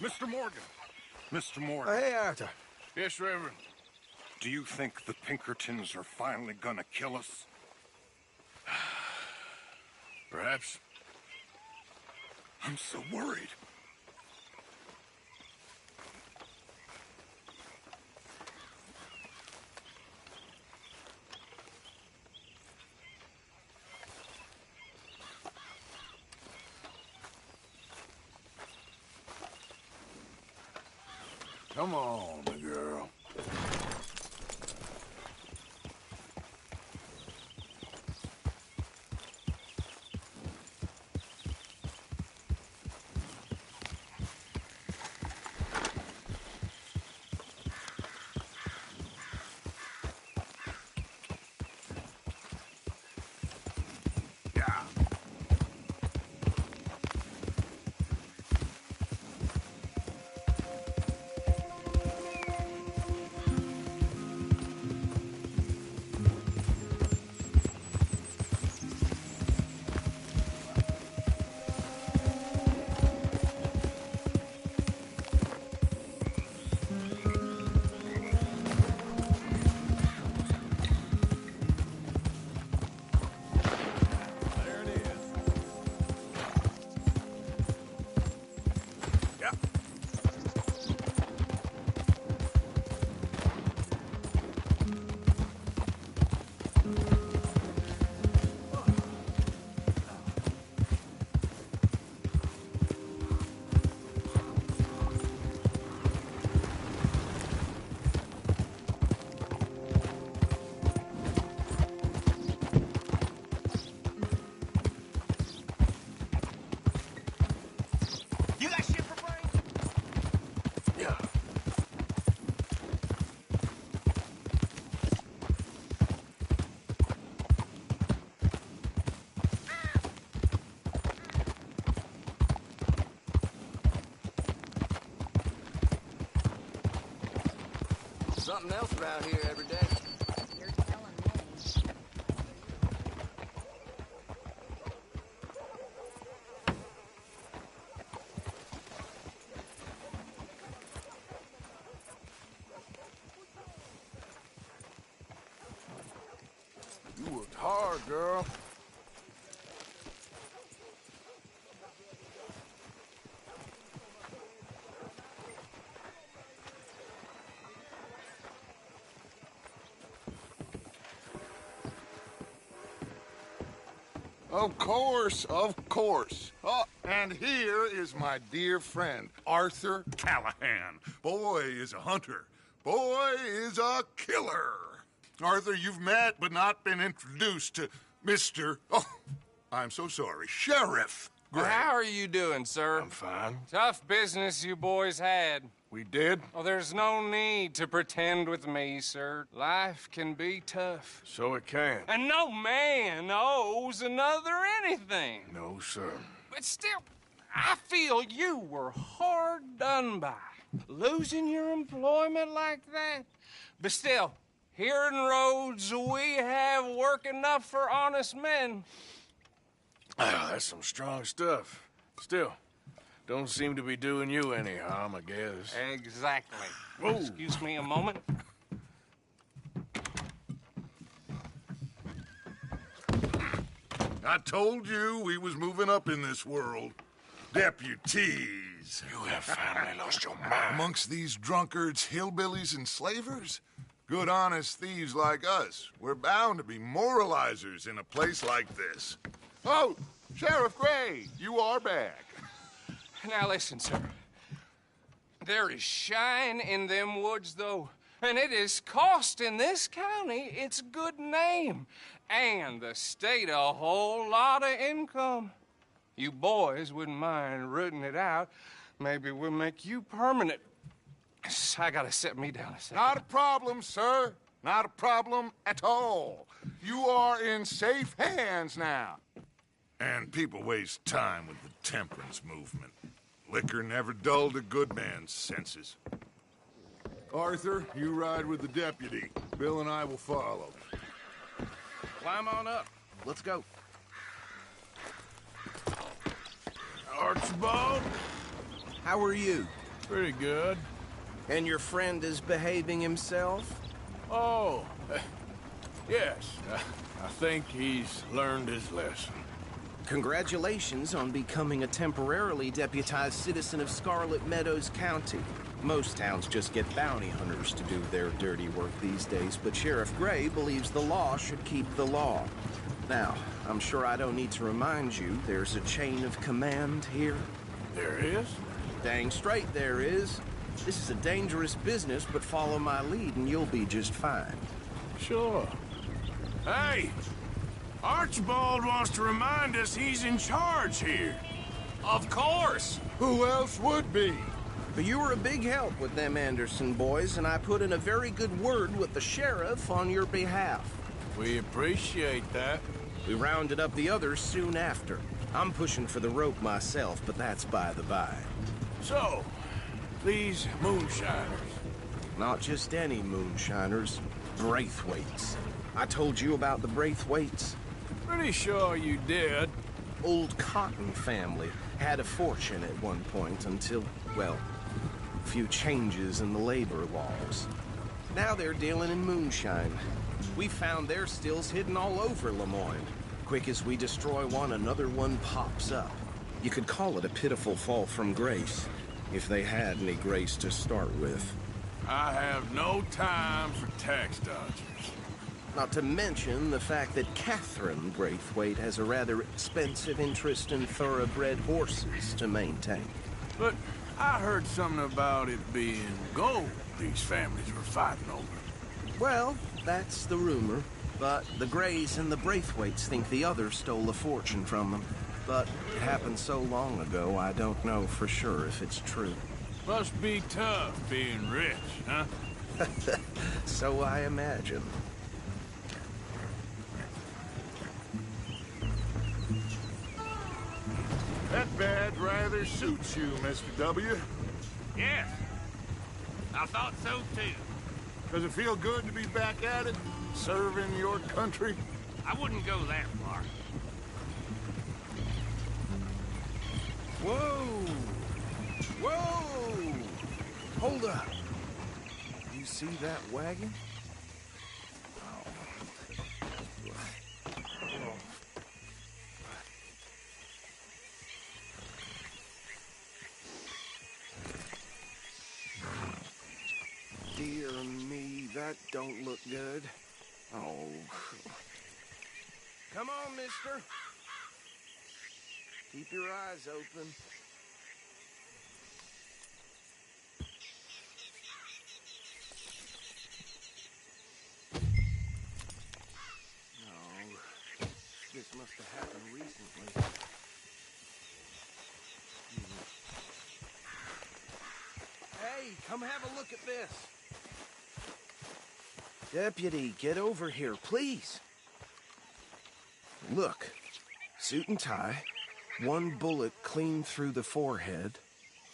Mr. Morgan. Mr. Morgan. Hey, Arthur. Yes, Reverend. Do you think the Pinkertons are finally gonna kill us? Perhaps. I'm so worried. Come on, my girl. Yeah. There it is. Yeah. You got shit for brains? Yeah. Something else around here every day. You're telling me. You worked hard, girl. Of course, of course. Oh, and here is my dear friend, Arthur Callahan. Boy is a hunter. Boy is a killer. Arthur, you've met but not been introduced to Mr. Oh, I'm so sorry, Sheriff Gray. How are you doing, sir? I'm fine. Tough business you boys had. We did, Oh, there's no need to pretend with me, sir. Life can be tough. so it can. And no man owes another anything. No, sir. But still, I feel you were hard done by. Losing your employment like that. But still, here in Rhodes, we have work enough for honest men. Ah, that's some strong stuff. Still, don't seem to be doing you any harm, I guess. Exactly. Whoa. Excuse me a moment. I told you we was moving up in this world. Deputies. You have finally lost your mind. Amongst these drunkards, hillbillies, and slavers? Good, honest thieves like us. We're bound to be moralizers in a place like this. Oh, Sheriff Gray, you are back. Now listen, sir. There is shine in them woods, though, and it is costing this county its good name and the state a whole lot of income. You boys wouldn't mind rooting it out. Maybe we'll make you permanent. I gotta set me down a second. Not a problem, sir. Not a problem at all. You are in safe hands now. And people waste time with the temperance movement. Liquor never dulled a good man's senses. Arthur, you ride with the deputy. Bill and I will follow. Climb on up. Let's go. Archibald? How are you? Pretty good. And your friend is behaving himself? Oh, yes. I think he's learned his lesson. Congratulations on becoming a temporarily deputized citizen of Scarlet Meadows County. Most towns just get bounty hunters to do their dirty work these days, but Sheriff Gray believes the law should keep the law. Now, I'm sure I don't need to remind you, there's a chain of command here. There is? Dang straight there is. This is a dangerous business, but follow my lead and you'll be just fine. Sure. Hey! Archibald wants to remind us he's in charge here. Of course. Who else would be? But you were a big help with them Anderson boys, and I put in a very good word with the sheriff on your behalf. We appreciate that. We rounded up the others soon after. I'm pushing for the rope myself, but that's by the by. So, these moonshiners. Not just any moonshiners, Braithwaites. I told you about the Braithwaites? Pretty sure you did. Old Cotton family had a fortune at one point until, well, a few changes in the labor laws. Now they're dealing in moonshine. We found their stills hidden all over Lemoyne. Quick as we destroy one, another one pops up. You could call it a pitiful fall from grace, if they had any grace to start with. I have no time for tax dodgers. Not to mention the fact that Catherine Braithwaite has a rather expensive interest in thoroughbred horses to maintain. But I heard something about it being gold these families were fighting over. Well, that's the rumor. But the Grays and the Braithwaites think the others stole a fortune from them. But it happened so long ago, I don't know for sure if it's true. Must be tough being rich, huh? So I imagine. That badge rather suits you, Mr. W. Yes. I thought so, too. Does it feel good to be back at it, serving your country? I wouldn't go that far. Whoa! Whoa! Hold up. You see that wagon? Dear me, that don't look good. Oh. Come on, mister. Keep your eyes open. No, this must have happened recently. Hey, come have a look at this. Deputy, get over here, please. Look, suit and tie, one bullet clean through the forehead.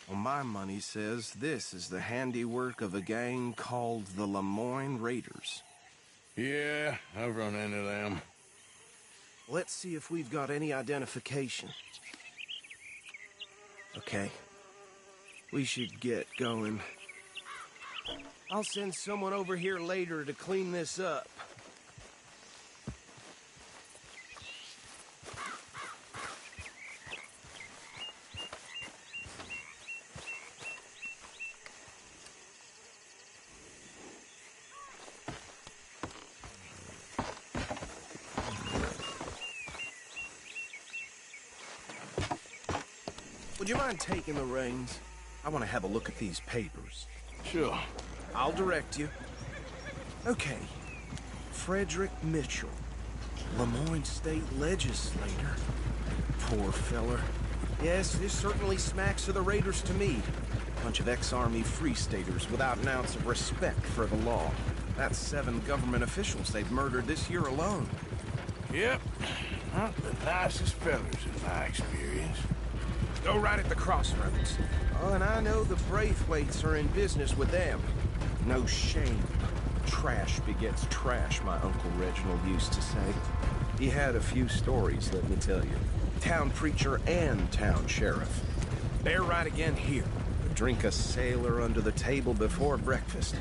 Well, my money says this is the handiwork of a gang called the Lemoyne Raiders. Yeah, I've run into them. Let's see if we've got any identification. Okay. We should get going. I'll send someone over here later to clean this up. Would you mind taking the reins? I want to have a look at these papers. Sure. I'll direct you. Okay. Frederick Mitchell, Lemoyne State Legislator. Poor feller. Yes, this certainly smacks of the Raiders to me. Bunch of ex-Army Free Staters without an ounce of respect for the law. That's 7 government officials they've murdered this year alone. Yep. Not the nicest fellas in my experience. Go right at the crossroads. Oh, and I know the Braithwaites are in business with them. No shame. Trash begets trash, my Uncle Reginald used to say. He had a few stories, let me tell you. Town preacher and town sheriff. Bear right again here. drink a sailor under the table before breakfast.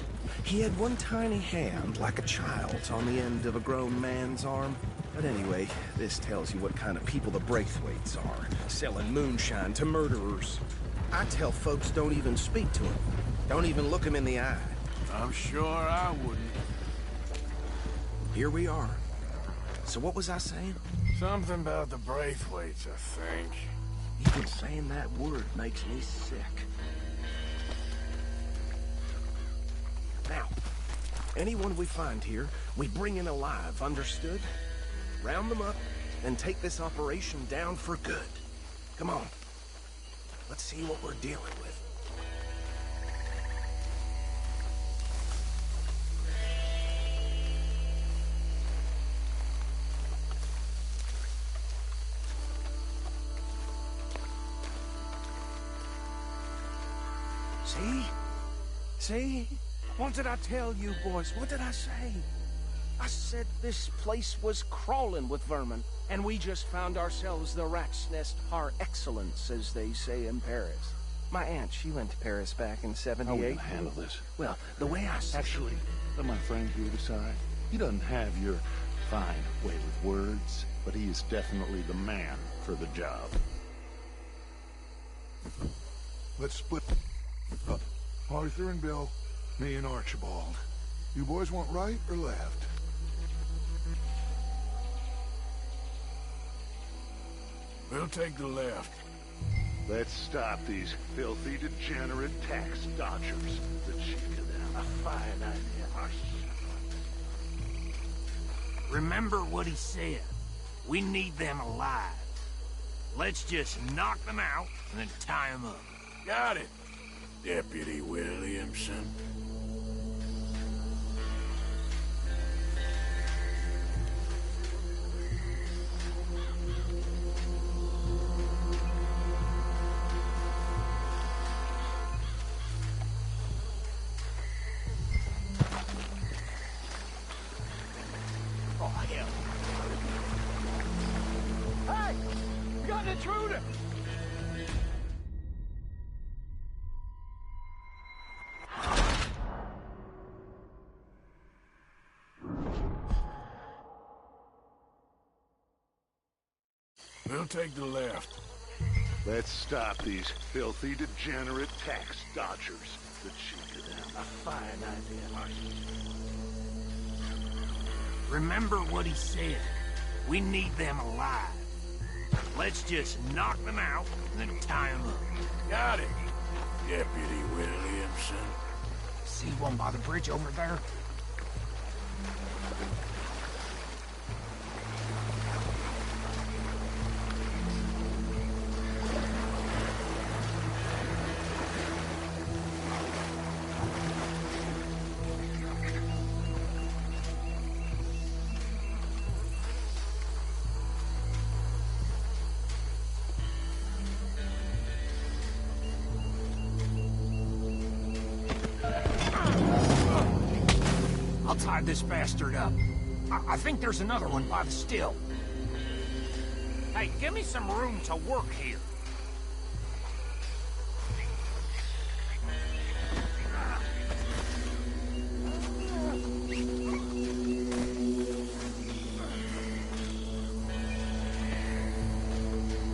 He had one tiny hand, like a child's, on the end of a grown man's arm. But anyway, this tells you what kind of people the Braithwaites are, selling moonshine to murderers. I tell folks don't even speak to them. Don't even look them in the eye. I'm sure I wouldn't. Here we are. So what was I saying? Something about the Braithwaites, I think. Even saying that word makes me sick. Now, anyone we find here, we bring in alive, understood? Round them up, and take this operation down for good. Come on. Let's see what we're dealing with. See? See? What did I tell you, boys? What did I say? I said this place was crawling with vermin, and we just found ourselves the rat's nest par excellence, as they say in Paris. My aunt, she went to Paris back in '78. How are we gonna handle this? Well, the way I see Actually, let my friend here decide. He doesn't have your fine way with words, but he is definitely the man for the job. Let's split up. Arthur and Bill, me and Archibald. You boys want right or left? We'll take the left. Let's stop these filthy, degenerate tax dodgers. The cheek of them. A fine idea. Remember what he said. We need them alive. Let's just knock them out and then tie them up. Got it, Deputy Williamson. Oh, hell. Hey! You got an intruder! We'll take the left. Let's stop these filthy, degenerate tax dodgers. The cheek of them. A fine idea. Remember what he said. We need them alive. Let's just knock them out and then tie them up. Got it, Deputy Williamson. See one by the bridge over there? I'll tie this bastard up. I think there's another one by the still. Hey, give me some room to work here.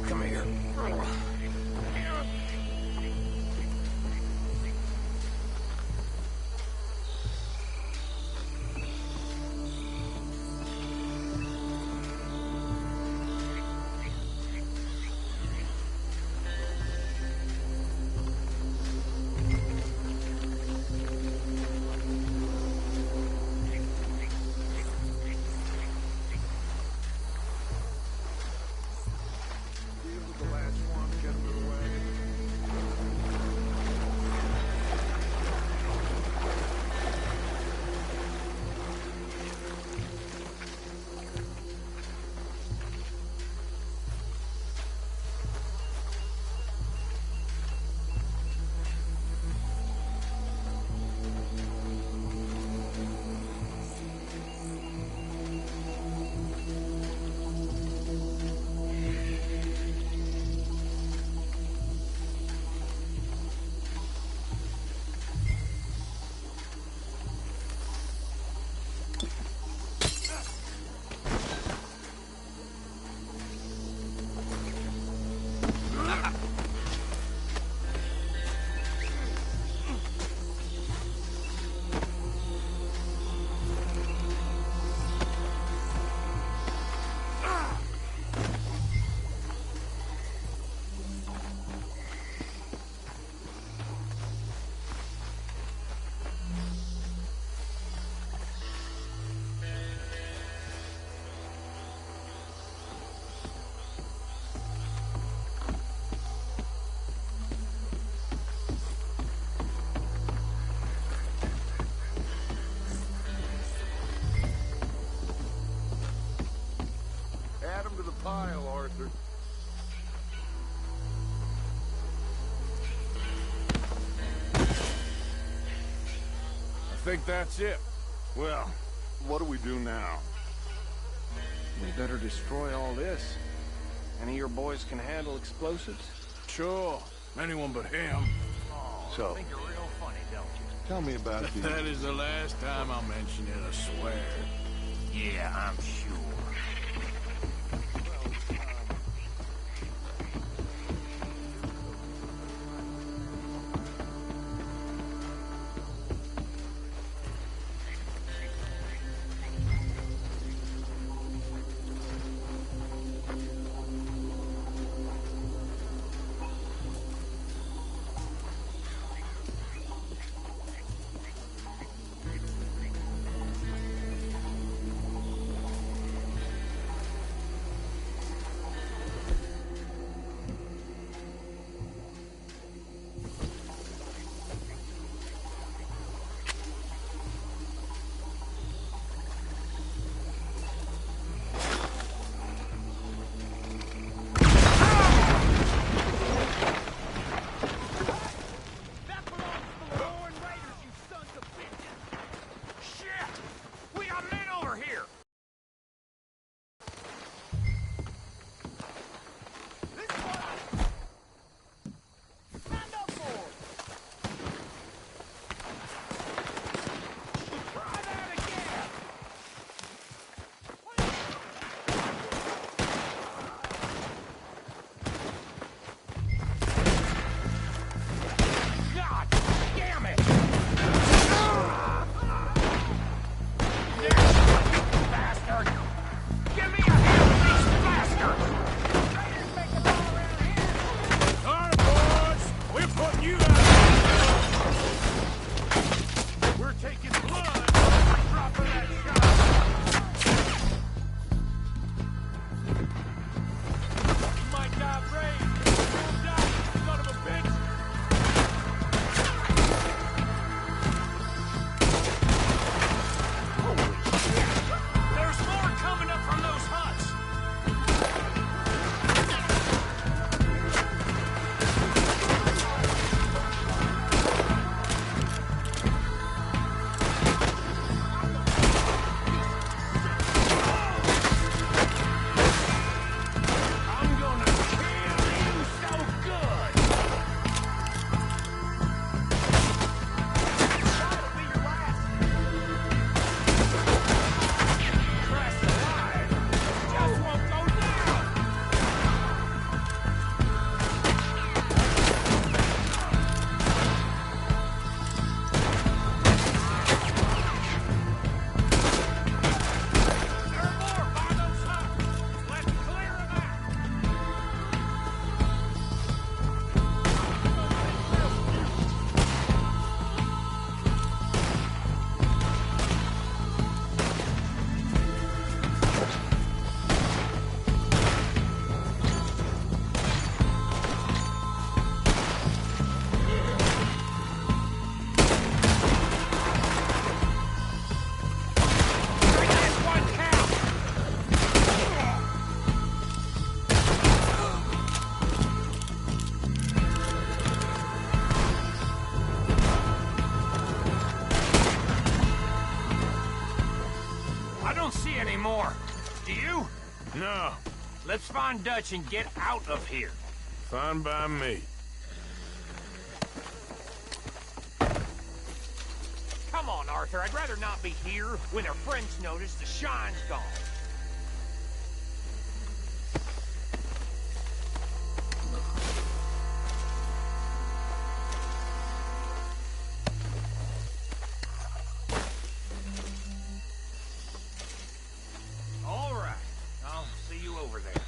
Come here. think that's it. Well, what do we do now? We better destroy all this. Any of your boys can handle explosives? Sure. Anyone but him. So, Think you're real funny, don't you? tell me about the... That is the last time I'll mention it, I swear. Yeah, I'm sure. No, Let's find Dutch and get out of here. fine by me. Come on, Arthur. I'd rather not be here when our friends notice the shine's gone. All right. I'll see you over there.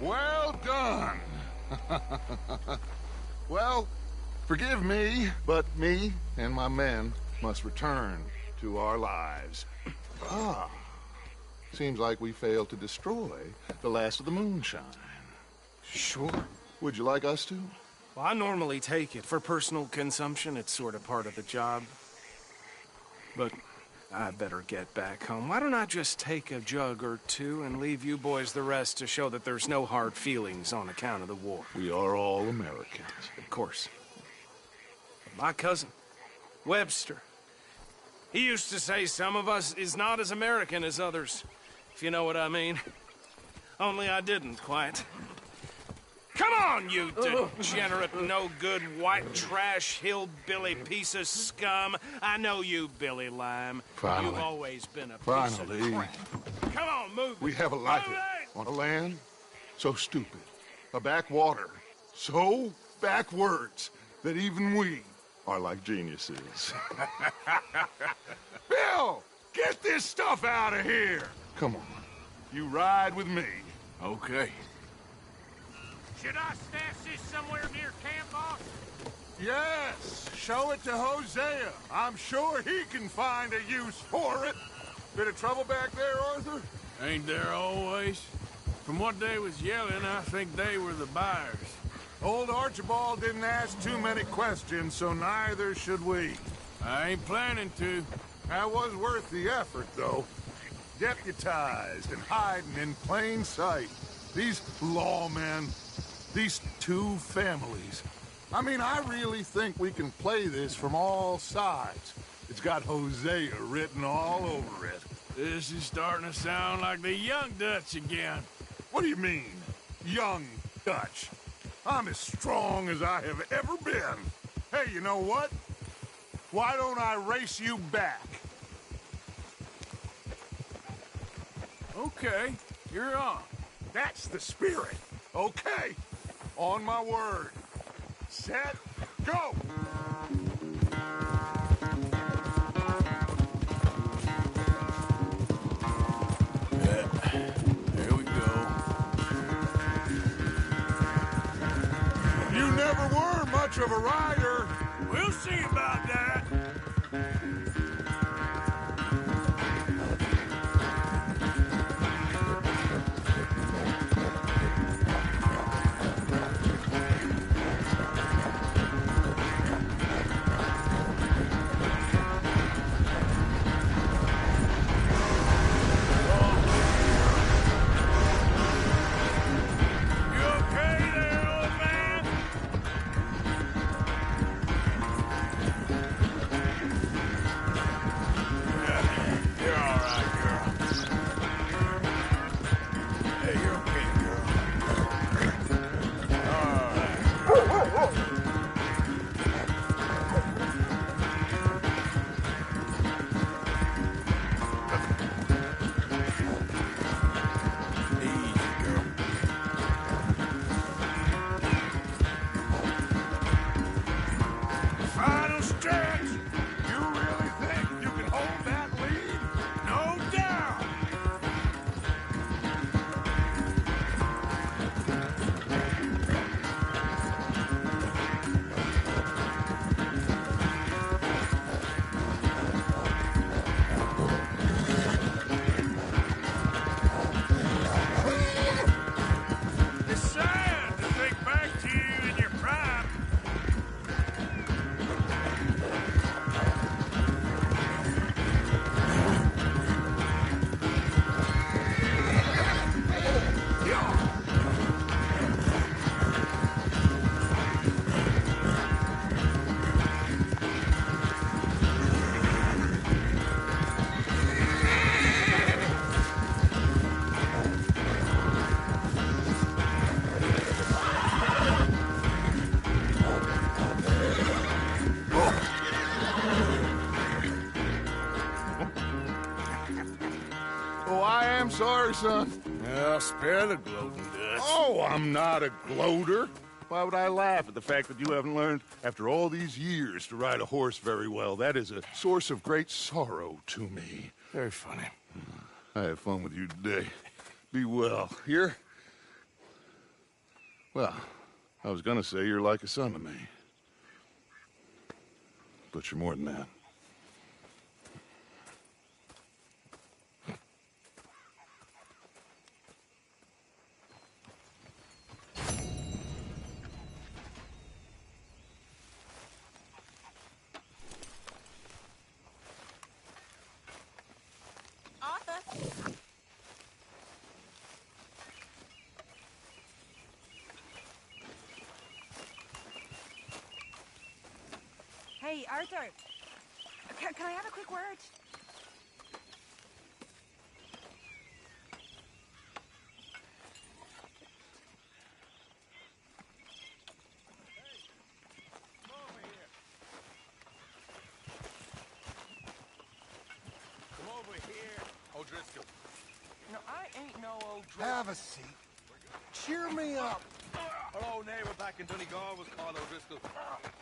Well done. Well, forgive me, but me and my men must return to our lives. Ah, seems like we failed to destroy the last of the moonshine. Sure. Would you like us to? Well, I normally take it. For personal consumption, it's sort of part of the job. But I better get back home. Why don't I just take a jug or two and leave you boys the rest to show that there's no hard feelings on account of the war? We are all Americans. Of course. But my cousin, Webster, he used to say some of us is not as American as others, if you know what I mean. Only I didn't quite. Come on, you degenerate, no-good, white trash, hillbilly piece of scum. I know you, Billy Lime. Finally. You've always been a piece Finally. of crap. Come on, move it. We have a life Move it! on a land so stupid, a backwater so backwards that even we are like geniuses. Bill, get this stuff out of here. Come on, you ride with me. Okay. Should I stash this somewhere near camp, boss? Yes, show it to Hosea. I'm sure he can find a use for it. Bit of trouble back there, Arthur? Ain't there always? From what they was yelling, I think they were the buyers. Old Archibald didn't ask too many questions, so neither should we. I ain't planning to. That was worth the effort, though. Deputized and hiding in plain sight. These lawmen, these two families. I mean, I really think we can play this from all sides. It's got Hosea written all over it. This is starting to sound like the Young Dutch again. What do you mean, young Dutch? I'm as strong as I have ever been. Hey, you know what? Why don't I race you back? Okay, you're on. That's the spirit. Okay, on my word. Set, go! There we go. You never were much of a rider. We'll see about that. You okay there, old man? You're all right, girl. Hey, you're okay, girl. All right. Easy, girl. Final stretch. You really think you can hold that lead? No doubt. It's sad to think back to you in your prime. Oh, I am sorry, son. Well, spare the gloating, Dutch. Oh, I'm not a gloater. Why would I laugh at the fact that you haven't learned, after all these years, to ride a horse very well? That is a source of great sorrow to me. Very funny. I had fun with you today. Be well. Here? Well, I was gonna say you're like a son to me. But you're more than that. Arthur! Hey, Arthur! Can I have a quick word? Come over here, O'Driscoll. No, I ain't no old Have a seat. Cheer me up. Our old neighbor back in Donegal was called O'Driscoll.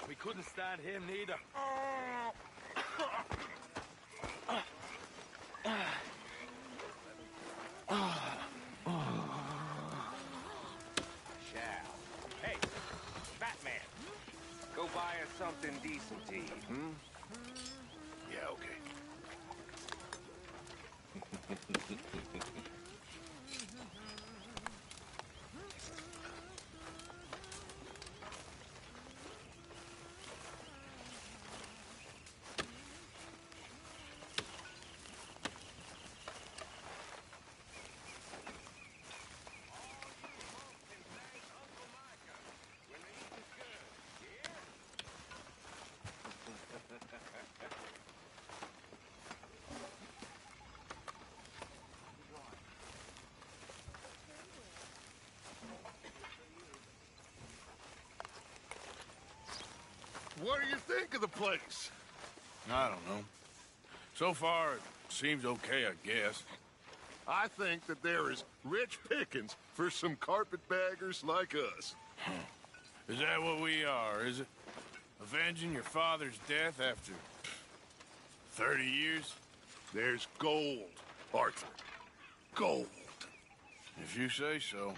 We couldn't stand him neither. Hey, Batman. Go buy us something decent to eat, hmm? Yeah, okay. What do you think of the place? I don't know. So far, it seems okay, I guess. I think that there is rich pickings for some carpetbaggers like us. Is that what we are, is it? Avenging your father's death after 30 years? There's gold, Arthur. Gold. If you say so.